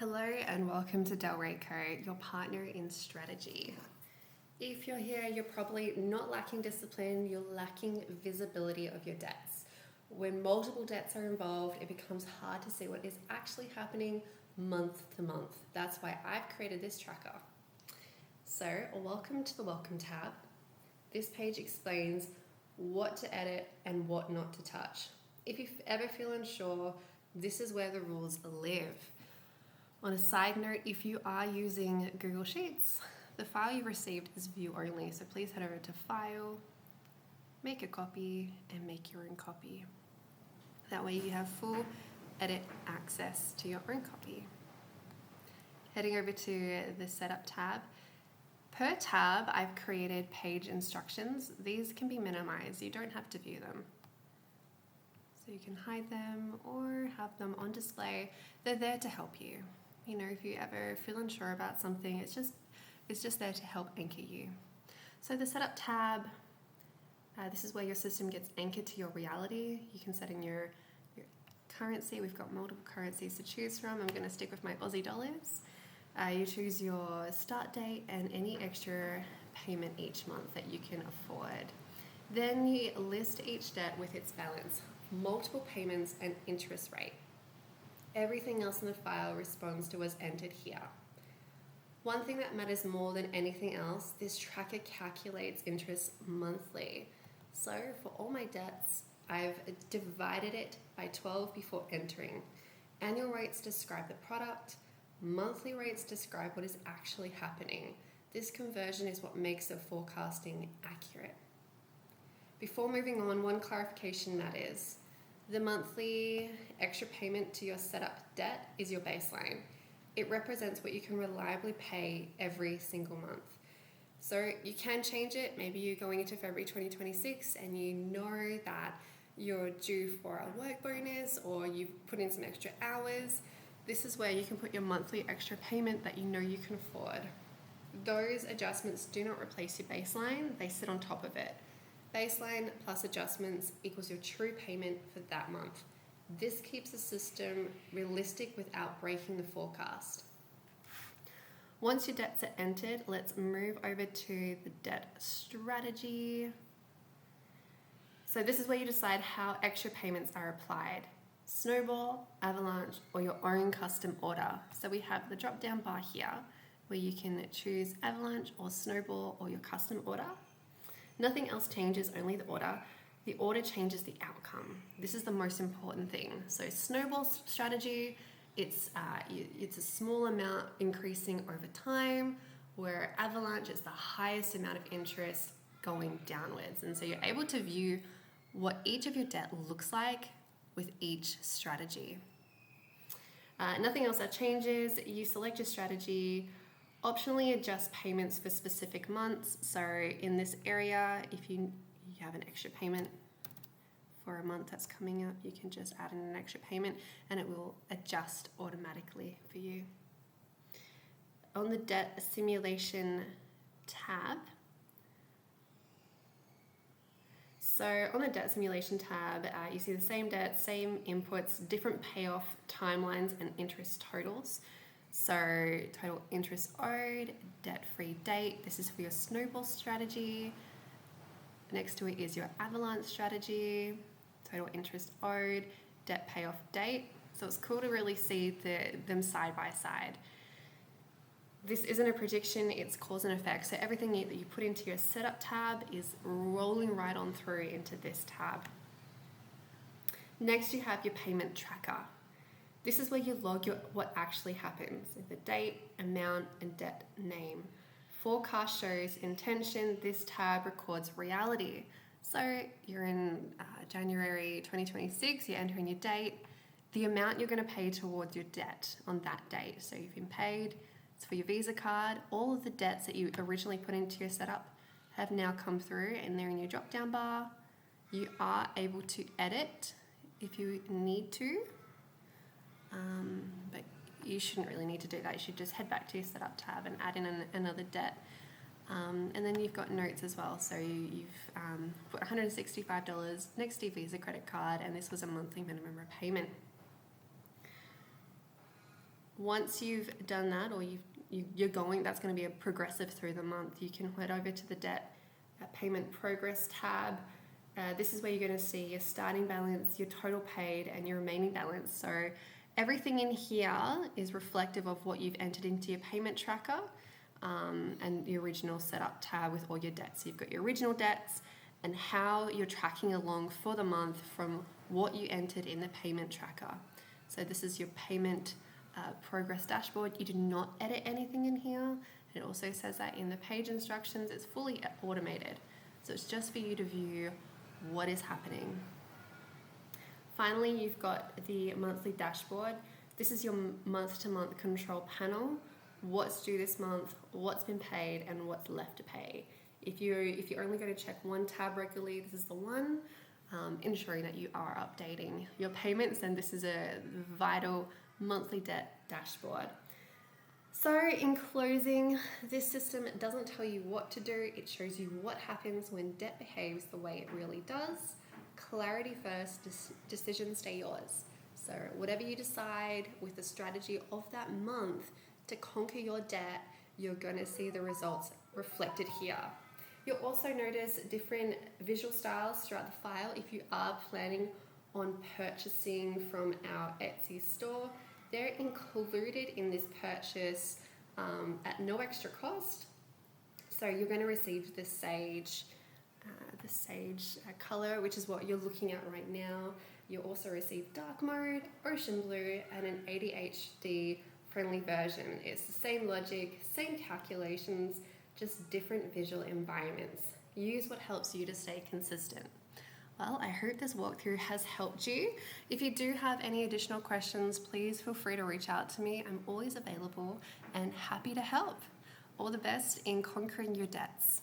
Hello and welcome to Delray Co, your partner in strategy. If you're here, you're probably not lacking discipline, you're lacking visibility of your debts. When multiple debts are involved, it becomes hard to see what is actually happening month to month. That's why I've created this tracker. So, welcome to the Welcome tab. This page explains what to edit and what not to touch. If you ever feel unsure, this is where the rules live. On a side note, if you are using Google Sheets, the file you received is view only, so please head over to File, make a copy, and make your own copy. That way you have full edit access to your own copy. Heading over to the Setup tab. Per tab, I've created page instructions. These can be minimized, you don't have to view them. So you can hide them or have them on display. They're there to help you. You know, if you ever feel unsure about something, it's just there to help anchor you. So the Setup tab, this is where your system gets anchored to your reality. You can set in your currency. We've got multiple currencies to choose from. I'm going to stick with my Aussie dollars. You choose your start date and any extra payment each month that you can afford. Then you list each debt with its balance, multiple payments, and interest rate. Everything else in the file responds to what's entered here. One thing that matters more than anything else, this tracker calculates interest monthly. So for all my debts, I've divided it by 12 before entering. Annual rates describe the product, monthly rates describe what is actually happening. This conversion is what makes the forecasting accurate. Before moving on, one clarification that is, the monthly extra payment to your setup debt is your baseline. It represents what you can reliably pay every single month. So you can change it. Maybe you're going into February 2026 and you know that you're due for a work bonus or you've put in some extra hours. This is where you can put your monthly extra payment that you know you can afford. Those adjustments do not replace your baseline, they sit on top of it. Baseline plus adjustments equals your true payment for that month. This keeps the system realistic without breaking the forecast. Once your debts are entered, let's move over to the debt strategy. So this is where you decide how extra payments are applied. Snowball, Avalanche, or your own custom order. So we have the drop-down bar here where you can choose Avalanche or Snowball or your custom order. Nothing else changes, only the order. The order changes the outcome. This is the most important thing. So Snowball strategy, it's a small amount increasing over time, where Avalanche is the highest amount of interest going downwards. And so you're able to view what each of your debt looks like with each strategy. Nothing else that changes. You select your strategy, optionally adjust payments for specific months. So in this area, if you have an extra payment for a month that's coming up, you can just add in an extra payment and it will adjust automatically for you. On the debt simulation tab, you see the same debt, same inputs, different payoff timelines and interest totals. So total interest owed, debt-free date. This is for your Snowball strategy. Next to it is your Avalanche strategy, total interest owed, debt payoff date. So it's cool to really see them side by side. This isn't a prediction, it's cause and effect. So everything that you put into your setup tab is rolling right on through into this tab. Next, you have your payment tracker. This is where you log what actually happens, the date, amount, and debt name. Forecast shows intention. This tab records reality. So you're in January 2026, you're entering your date, the amount you're going to pay towards your debt on that date. So you've been paid, it's for your Visa card. All of the debts that you originally put into your setup have now come through and they're in your drop-down bar. You are able to edit if you need to. But you shouldn't really need to do that. You should just head back to your setup tab and add in another debt. And then you've got notes as well. So you've put $165 next to your Visa credit card, and this was a monthly minimum repayment. Once you've done that, or that's going to be a progressive through the month, you can head over to the debt payment progress tab. This is where you're going to see your starting balance, your total paid, and your remaining balance. So everything in here is reflective of what you've entered into your payment tracker, and the original setup tab with all your debts. So you've got your original debts and how you're tracking along for the month from what you entered in the payment tracker. So this is your payment progress dashboard. You do not edit anything in here. It also says that in the page instructions, it's fully automated. So it's just for you to view what is happening. Finally, you've got the monthly dashboard. This is your month-to-month control panel. What's due this month, what's been paid, and what's left to pay. If you're only going to check one tab regularly, this is the one. Ensuring that you are updating your payments, and this is a vital monthly debt dashboard. So in closing, this system doesn't tell you what to do, it shows you what happens when debt behaves the way it really does. Clarity first, decisions stay yours. So whatever you decide with the strategy of that month to conquer your debt, you're going to see the results reflected here. You'll also notice different visual styles throughout the file if you are planning on purchasing from our Etsy store. They're included in this purchase at no extra cost. So you're going to receive the sage color, which is what you're looking at right now. You'll also receive dark mode, ocean blue, and an ADHD friendly version. It's the same logic, same calculations, just different visual environments. Use what helps you to stay consistent. Well, I hope this walkthrough has helped you. If you do have any additional questions, please feel free to reach out to me. I'm always available and happy to help. All the best in conquering your debts.